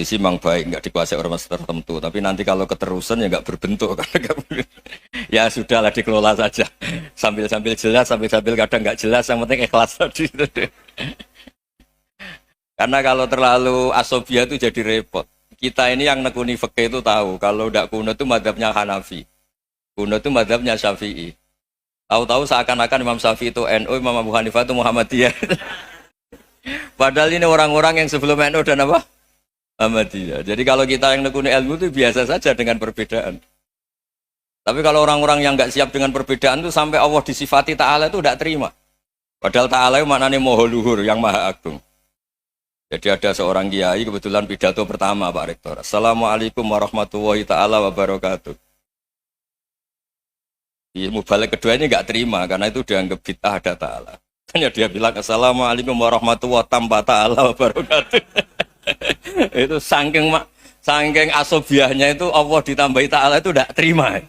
Isi memang baik, nggak dikuasai ormas tertentu. Tapi nanti kalau keterusan ya nggak berbentuk. Ya sudahlah dikelola saja. Sambil-sambil jelas, sambil-sambil kadang nggak jelas. Yang penting ikhlas tadi. Karena kalau terlalu asobia itu jadi repot. Kita ini yang nekuni fikih itu tahu. Kalau tidak kuno itu madhabnya Hanafi. Kuno itu madhabnya Syafi'i. Tahu-tahu seakan-akan Imam Syafi'i itu NU, Imam Abu Hanifah itu Muhammadiyah. Padahal ini orang-orang yang sebelum NU dan apa? Muhammadiyah. Jadi kalau kita yang nekuni ilmu itu biasa saja dengan perbedaan. Tapi kalau orang-orang yang nggak siap dengan perbedaan itu sampai Allah disifati Ta'ala itu tidak terima. Padahal Ta'ala itu maknanya Maha Luhur, yang Maha Agung. Jadi ada seorang kiai kebetulan pidato pertama Pak Rektor. Assalamualaikum warahmatullahi ta'ala wabarakatuh. Ilmu balik kedua ini nggak terima karena itu dianggap bid'ah ada Ta'ala. Hanya dia bilang Assalamualaikum warahmatullahi ta'ala wabarakatuh. Itu saking asobiahnya itu Allah ditambahi Ta'ala itu tidak terima.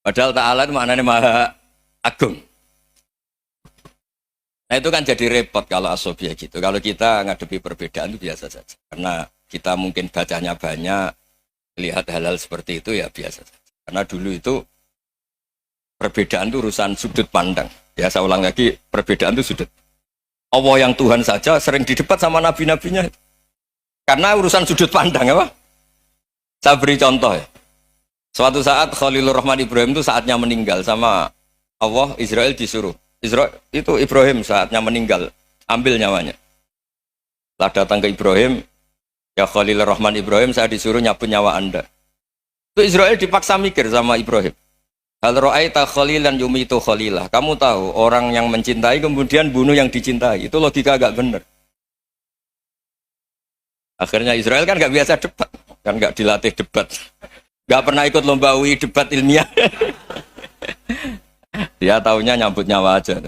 Padahal Ta'ala itu maknanya Maha Agung. Nah itu kan jadi repot kalau asobia gitu. Kalau kita ngadepi perbedaan itu biasa saja. Karena kita mungkin bacanya banyak, lihat hal-hal seperti itu ya biasa saja. Karena dulu itu perbedaan itu urusan sudut pandang. Ya saya ulang lagi, perbedaan itu sudut. Allah yang Tuhan saja sering didebat sama nabi-nabinya. Karena urusan sudut pandang apa? Saya beri contoh ya. Suatu saat Khalilur Rahman Ibrahim itu saatnya meninggal sama Allah, Israel disuruh. Israel itu Ibrahim saatnya meninggal, ambil nyawanya. Setelah datang ke Ibrahim, ya Khalilur Rahman Ibrahim, saya disuruh nyabut nyawa Anda. Itu Israel dipaksa mikir sama Ibrahim. Hal ra'aita khalilan yumitu khalilah. Kamu tahu orang yang mencintai kemudian bunuh yang dicintai. Itu logika agak benar. Akhirnya Israel kan nggak biasa debat, kan nggak dilatih debat, nggak pernah ikut lomba UI debat ilmiah. Dia taunya nyambut nyawa aja.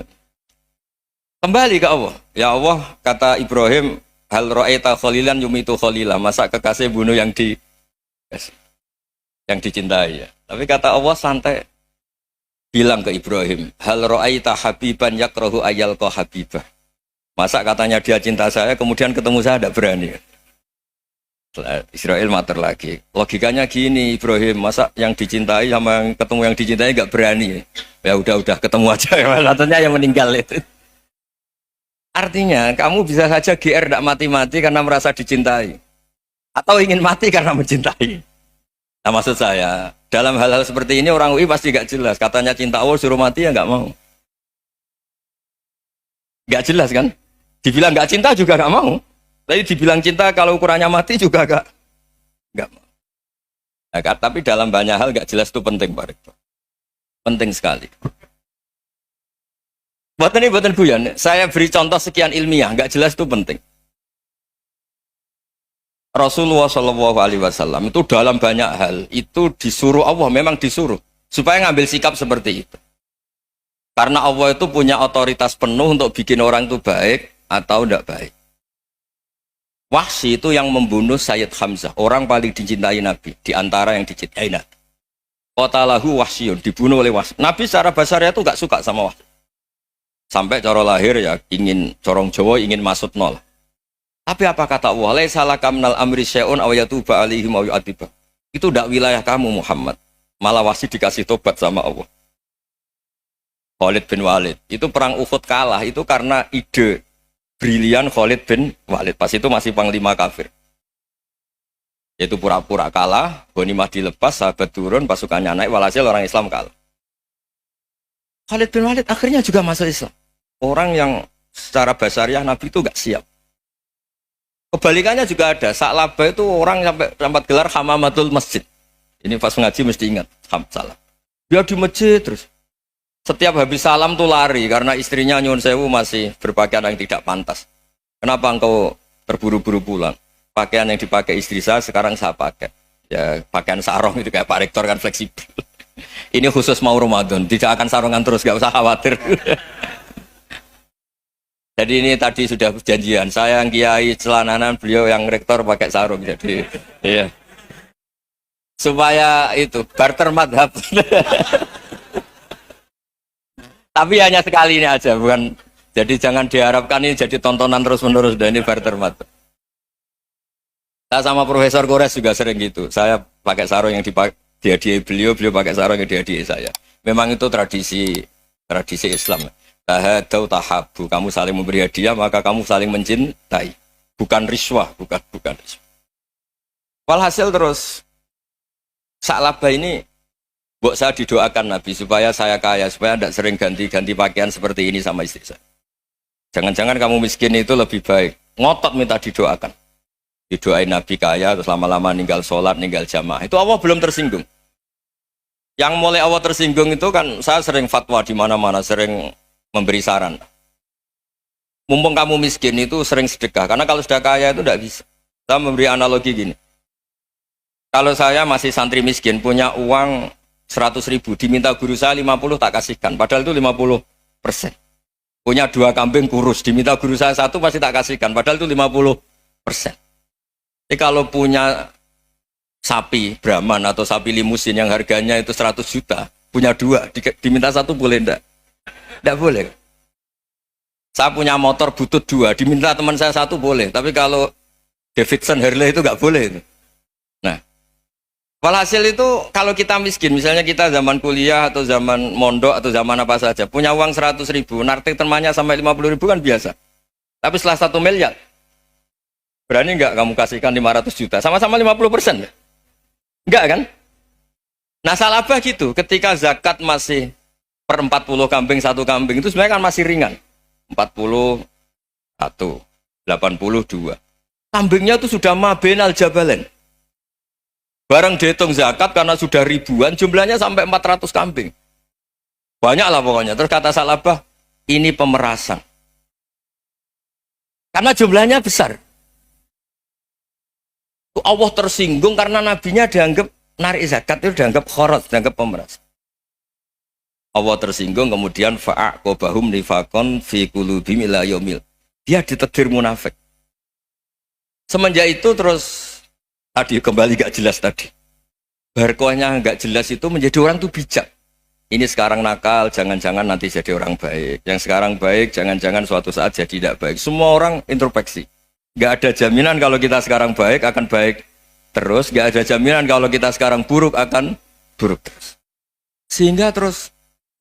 Kembali ke Allah. Ya Allah, kata Ibrahim, hal ra'aita khalilan yumitu khalilah. Masa kekasih bunuh yang dicintai ya. Tapi kata Allah santai. Bilang ke Ibrahim, hal ra'aita habiban yakrahu ayyalqa habibah. Masa katanya dia cinta saya, kemudian ketemu saya tidak berani. Israel mater lagi. Logikanya gini Ibrahim, masa yang dicintai sama yang ketemu yang dicintai nggak berani? Ya udah ketemu aja. Katanya yang meninggal itu. Artinya kamu bisa saja GR tidak mati-mati karena merasa dicintai, atau ingin mati karena mencintai. Nah maksud saya dalam hal-hal seperti ini orang UI pasti nggak jelas. Katanya cinta Allah suruh mati ya nggak mau. Nggak jelas kan? Dibilang nggak cinta juga nggak mau. Tapi dibilang cinta kalau ukurannya mati juga nggak mau. Nah, tapi dalam banyak hal nggak jelas itu penting Pak Rektor. Penting sekali. Buatan guyon. Saya beri contoh sekian ilmiah, nggak jelas itu penting. Rasulullah Shallallahu Alaihi Wasallam itu dalam banyak hal itu disuruh Allah, memang disuruh supaya ngambil sikap seperti itu. Karena Allah itu punya otoritas penuh untuk bikin orang itu baik atau tidak baik. Wahsy itu yang membunuh Sayyid Hamzah, orang paling dicintai Nabi, di antara yang dicintai Nabi. Qatalahu Wahsyun, dibunuh oleh Wahsy. Nabi secara basarnya itu gak suka sama Wahsy. Sampai cara lahir ya ingin, corong Jawa ingin masuk nol. Tapi apa kata Allah? Laisa laka minal amri syai'un aw yatuba alaihim aw yu'adziba. Itu tidak wilayah kamu Muhammad. Malah Wahsy dikasih tobat sama Allah. Khalid bin Walid, itu perang Uhud kalah, itu karena ide brilian Khalid bin Walid. Pas itu masih panglima kafir. Yaitu pura-pura kalah, ghanimah dilepas, sahabat turun, pasukannya naik, walhasil orang Islam kalah. Khalid bin Walid akhirnya juga masuk Islam. Orang yang secara basariah Nabi itu gak siap. Kebalikannya juga ada. Sa'labah itu orang sampai gelar hamamatul masjid. Ini pas ngaji mesti ingat. Salah. Dia di masjid terus. Setiap habis salam tuh lari karena istrinya nyuwun sewu masih berpakaian yang tidak pantas. Kenapa engkau terburu-buru pulang? Pakaian yang dipakai istri saya sekarang saya pakai. Ya pakaian sarung itu kayak Pak Rektor kan fleksibel. Ini khusus mau Ramadan, tidak akan sarungan terus, gak usah khawatir. Jadi ini tadi sudah perjanjian. Saya yang kiai celananan, beliau yang rektor pakai sarung. Jadi iya. Supaya itu barter madhab. Tapi hanya sekali ini aja, bukan. Jadi jangan diharapkan ini jadi tontonan terus-menerus dan ini barter madhab. Saya sama Profesor Kores juga sering gitu. Saya pakai sarung yang dihadiahi beliau, beliau pakai sarung yang dihadiahi saya. Memang itu tradisi Islam. Tahadau tahabu, kamu saling memberi hadiah maka kamu saling mencintai. Bukan riswah, bukan riswah. Walhasil terus Sa'labah ini buat saya didoakan Nabi supaya saya kaya, supaya tidak sering ganti-ganti pakaian seperti ini sama istri saya. Jangan-jangan kamu miskin itu lebih baik. Ngotot minta didoakan. Didoain Nabi kaya, terus lama-lama ninggal sholat, ninggal jamaah. Itu Allah belum tersinggung. Yang mulai Allah tersinggung itu kan saya sering fatwa di mana-mana, sering memberi saran. Mumpung kamu miskin itu sering sedekah, karena kalau sudah kaya itu tidak bisa. Saya memberi analogi gini. Kalau saya masih santri miskin, punya uang 100.000, diminta guru saya 50 tak kasihkan, padahal itu 50%. Punya 2 kambing kurus, diminta guru saya 1 pasti tak kasihkan, padahal itu 50%. Jadi kalau punya sapi Brahman atau sapi limusin yang harganya itu 100 juta, punya 2, diminta 1 boleh enggak? Enggak boleh. Saya punya motor butut 2, diminta teman saya 1 boleh, tapi kalau Davidson Harley itu enggak boleh. Nah, walhasil itu kalau kita miskin, misalnya kita zaman kuliah atau zaman mondok atau zaman apa saja, punya uang 100.000, nartik temannya sampai 50.000 kan biasa. Tapi setelah 1 miliar, berani enggak kamu kasihkan 500 juta? Sama-sama 50%. Enggak kan? Nah Sa'labah gitu, ketika zakat masih per 40 kambing 1 kambing itu sebenarnya kan masih ringan. 41, 82. Kambingnya itu sudah mabenal jabalen. Barang dihitung zakat karena sudah ribuan, jumlahnya sampai 400 kambing. Banyak lah pokoknya. Terus kata Sa'labah, ini pemerasan. Karena jumlahnya besar. Allah tersinggung karena nabinya dianggap narik zakat itu dianggap khorot, dianggap pemeras. Allah tersinggung kemudian fa'aqobahum nifakon fi qulubihim ila yaumil. Dia ditegur munafik. Semenjak itu terus tadi kembali gak jelas tadi. Barkohnya gak jelas itu menjadi orang tuh bijak. Ini sekarang nakal, jangan-jangan nanti jadi orang baik. Yang sekarang baik, jangan-jangan suatu saat jadi tidak baik. Semua orang introspeksi. Gak ada jaminan kalau kita sekarang baik akan baik terus. Gak ada jaminan kalau kita sekarang buruk akan buruk terus. Sehingga terus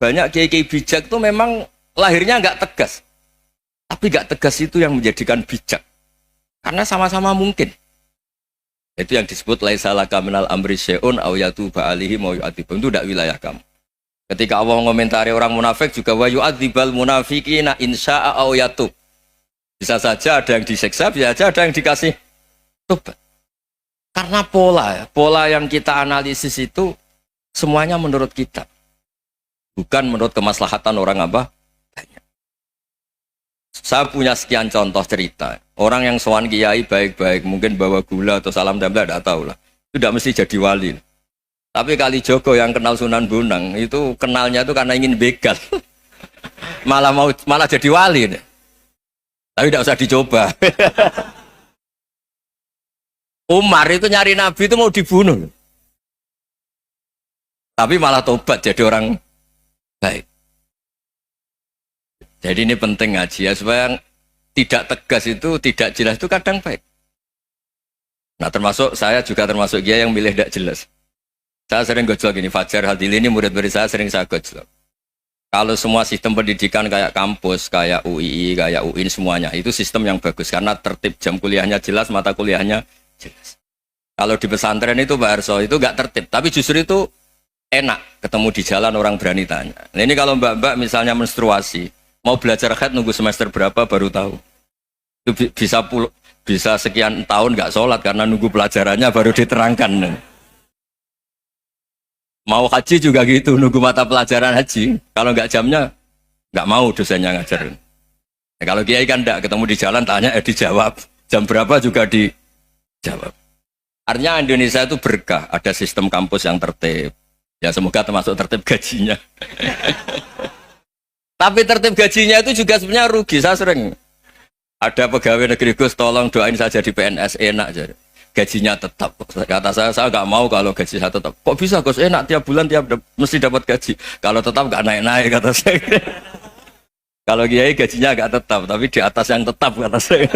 banyak kiai-kiai bijak itu memang lahirnya gak tegas. Tapi gak tegas itu yang menjadikan bijak. Karena sama-sama mungkin. Itu yang disebut laisa laka minal amri syai'un aw yatuba alaihim wa yu'adzibum. Itu tidak wilayah kamu. Ketika Allah mengomentari orang munafik juga wa yu'adzibal munafiqina insya'a aw yatub. Bisa saja ada yang disiksa, bisa saja ada yang dikasih tobat. Karena pola yang kita analisis itu semuanya menurut kita. Bukan menurut kemaslahatan orang apa? Banyak. Saya punya sekian contoh cerita. Orang yang sowan kiai baik-baik, mungkin bawa gula atau salam tempel, tidak tahu lah. Itu tidak mesti jadi wali. Tapi Kalijogo yang kenal Sunan Bonang, itu kenalnya itu karena ingin begal. malah jadi wali. Tapi tidak usah dicoba. Umar itu nyari Nabi itu mau dibunuh. Tapi malah tobat jadi orang baik. Jadi ini penting ngaji ya, supaya tidak tegas itu, tidak jelas itu kadang baik. Nah termasuk saya juga termasuk dia yang milih tidak jelas. Saya sering gojlok ini, Fajar Hadili ini murid-murid saya sering saya gojlok. Kalau semua sistem pendidikan kayak kampus, kayak UII, kayak UIN semuanya, itu sistem yang bagus. Karena tertib jam kuliahnya jelas, mata kuliahnya jelas. Kalau di pesantren itu Pak Arso, itu nggak tertib. Tapi justru itu enak, ketemu di jalan orang berani tanya. Nah ini kalau mbak-mbak misalnya menstruasi, mau belajar haid nunggu semester berapa baru tahu. Itu bisa sekian tahun nggak sholat karena nunggu pelajarannya baru diterangkan. Mau haji juga gitu, nunggu mata pelajaran haji. Kalau nggak jamnya, nggak mau dosennya ngajarin. Nah, kalau kiai kan enggak, ketemu di jalan tanya, dijawab. Jam berapa juga dijawab. Artinya Indonesia itu berkah, ada sistem kampus yang tertib. Ya semoga termasuk tertib gajinya. Tapi tertib gajinya itu juga sebenarnya rugi. Saya sering ada pegawai negeri Gus, tolong doain saja di PNS enak jadi. Gajinya tetap. Kata saya nggak mau kalau gaji saya tetap. Kok bisa Gus enak tiap bulan mesti dapat gaji. Kalau tetap nggak naik-naik kata saya. Kalau kiai gajinya nggak tetap, tapi di atas yang tetap kata saya.